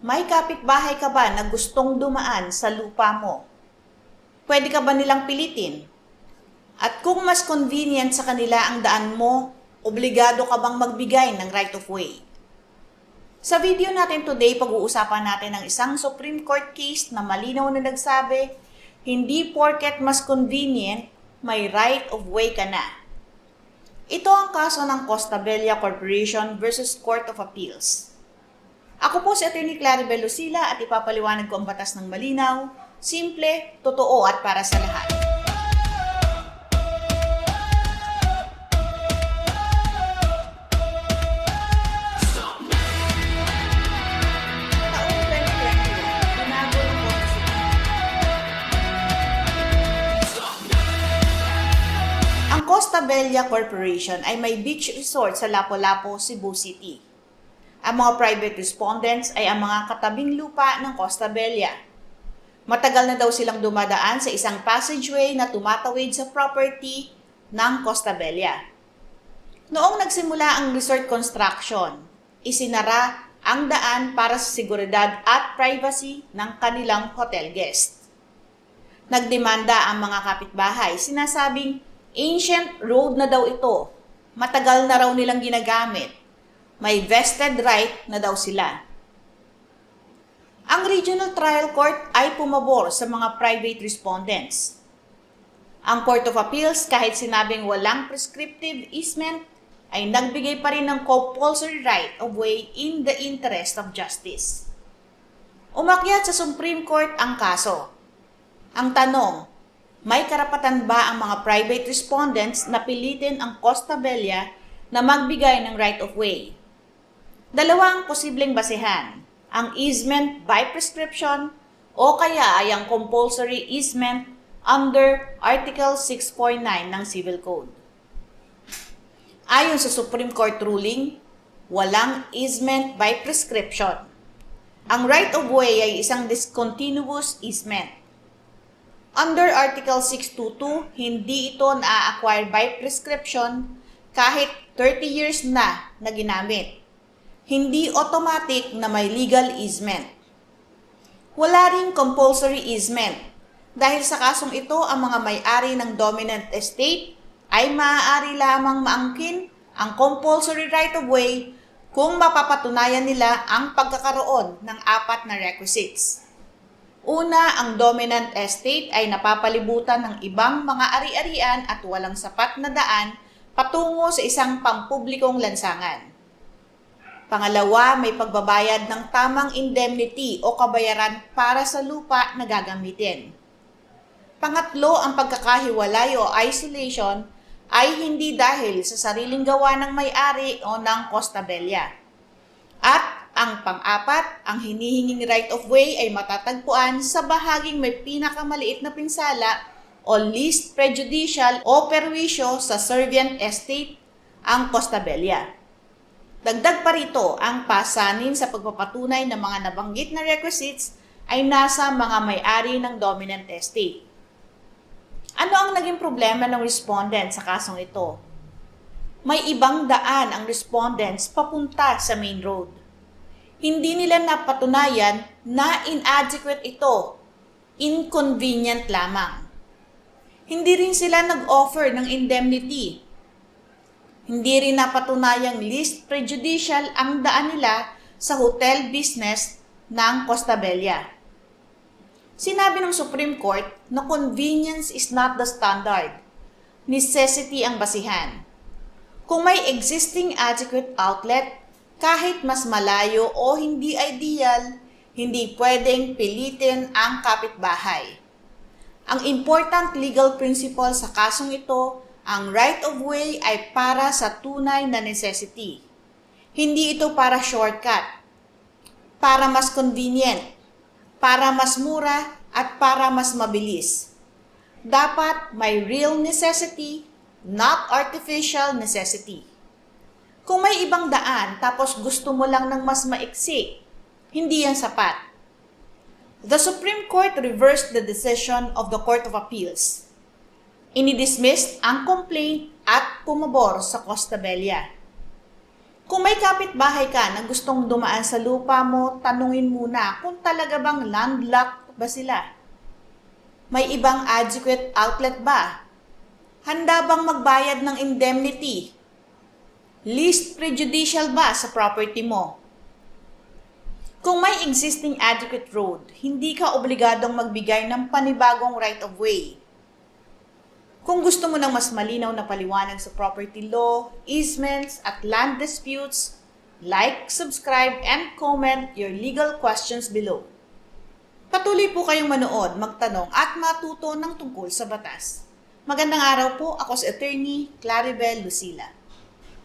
May kapitbahay ka ba na gustong dumaan sa lupa mo? Pwede ka ba nilang pilitin? At kung mas convenient sa kanila ang daan mo, obligado ka bang magbigay ng right of way? Sa video natin today, pag-uusapan natin ang isang Supreme Court case na malinaw na nagsabi, hindi porket mas convenient, may right of way ka na. Ito ang kaso ng Costa Bella Corporation versus Court of Appeals. Ako po si Atty. Claribel Lucila at ipapaliwanag ko ang batas ng malinaw, simple, totoo at para sa lahat. Taong 2020, binago ng Korte Suprema. Ang Costa Bella Corporation ay may beach resort sa Lapu-Lapu, Cebu City. Ang mga private respondents ay ang mga katabing lupa ng Costa Bella. Matagal na daw silang dumadaan sa isang passageway na tumatawid sa property ng Costa Bella. Noong nagsimula ang resort construction, isinara ang daan para sa seguridad at privacy ng kanilang hotel guest. Nagdemanda ang mga kapitbahay, sinasabing ancient road na daw ito, matagal na raw nilang ginagamit. May vested right na daw sila. Ang Regional Trial Court ay pumabor sa mga private respondents. Ang Court of Appeals, kahit sinabing walang prescriptive easement, ay nagbigay pa rin ng compulsory right of way in the interest of justice. Umakyat sa Supreme Court ang kaso. Ang tanong, may karapatan ba ang mga private respondents na pilitin ang Costa Bella na magbigay ng right of way? Dalawang posibleng basehan, ang easement by prescription o kaya ay ang compulsory easement under Article 6.9 ng Civil Code. Ayon sa Supreme Court ruling, walang easement by prescription. Ang right of way ay isang discontinuous easement. Under Article 622, hindi ito na-acquire by prescription kahit 30 years na ginamit. Hindi automatic na may legal easement. Wala ring compulsory easement. Dahil sa kasong ito, ang mga may-ari ng dominant estate ay maaari lamang maangkin ang compulsory right of way kung mapapatunayan nila ang pagkakaroon ng apat na requisites. Una, ang dominant estate ay napapalibutan ng ibang mga ari-arian at walang sapat na daan patungo sa isang pampublikong lansangan. Pangalawa, may pagbabayad ng tamang indemnity o kabayaran para sa lupa na gagamitin. Pangatlo, ang pagkakahiwalay o isolation ay hindi dahil sa sariling gawa ng may-ari o ng Costa Bella. At ang pang-apat, ang hinihinging right of way ay matatagpuan sa bahaging may pinakamaliit na pinsala o least prejudicial o perwisyo sa servient estate, ang Costa Bella. Dagdag pa rito, ang pasanin sa pagpapatunay ng mga nabanggit na requisites ay nasa mga may-ari ng dominant estate. Ano ang naging problema ng respondent sa kasong ito? May ibang daan ang respondents papunta sa main road. Hindi nila napatunayan na inadequate ito, inconvenient lamang. Hindi rin sila nag-offer ng indemnity. Hindi rin napatunayang least prejudicial ang daan nila sa hotel business ng Costa Bella. Sinabi ng Supreme Court na convenience is not the standard. Necessity ang basihan. Kung may existing adequate outlet, kahit mas malayo o hindi ideal, hindi pwedeng pilitin ang kapitbahay. Ang important legal principle sa kasong ito, ang right of way ay para sa tunay na necessity. Hindi ito para shortcut, para mas convenient, para mas mura at para mas mabilis. Dapat may real necessity, not artificial necessity. Kung may ibang daan tapos gusto mo lang ng mas maiksi, hindi yan sapat. The Supreme Court reversed the decision of the Court of Appeals. Inidismissed ang complaint at pumabor sa Costa Bella. Kung may kapitbahay ka na gustong dumaan sa lupa mo, tanungin muna kung talaga bang landlocked ba sila. May ibang adequate outlet ba? Handa bang magbayad ng indemnity? Least prejudicial ba sa property mo? Kung may existing adequate road, hindi ka obligadong magbigay ng panibagong right-of-way. Kung gusto mo ng mas malinaw na paliwanag sa property law, easements, at land disputes, like, subscribe, and comment your legal questions below. Patuloy po kayong manood, magtanong, at matuto ng tungkol sa batas. Magandang araw po, ako si Attorney Claribel Lucila.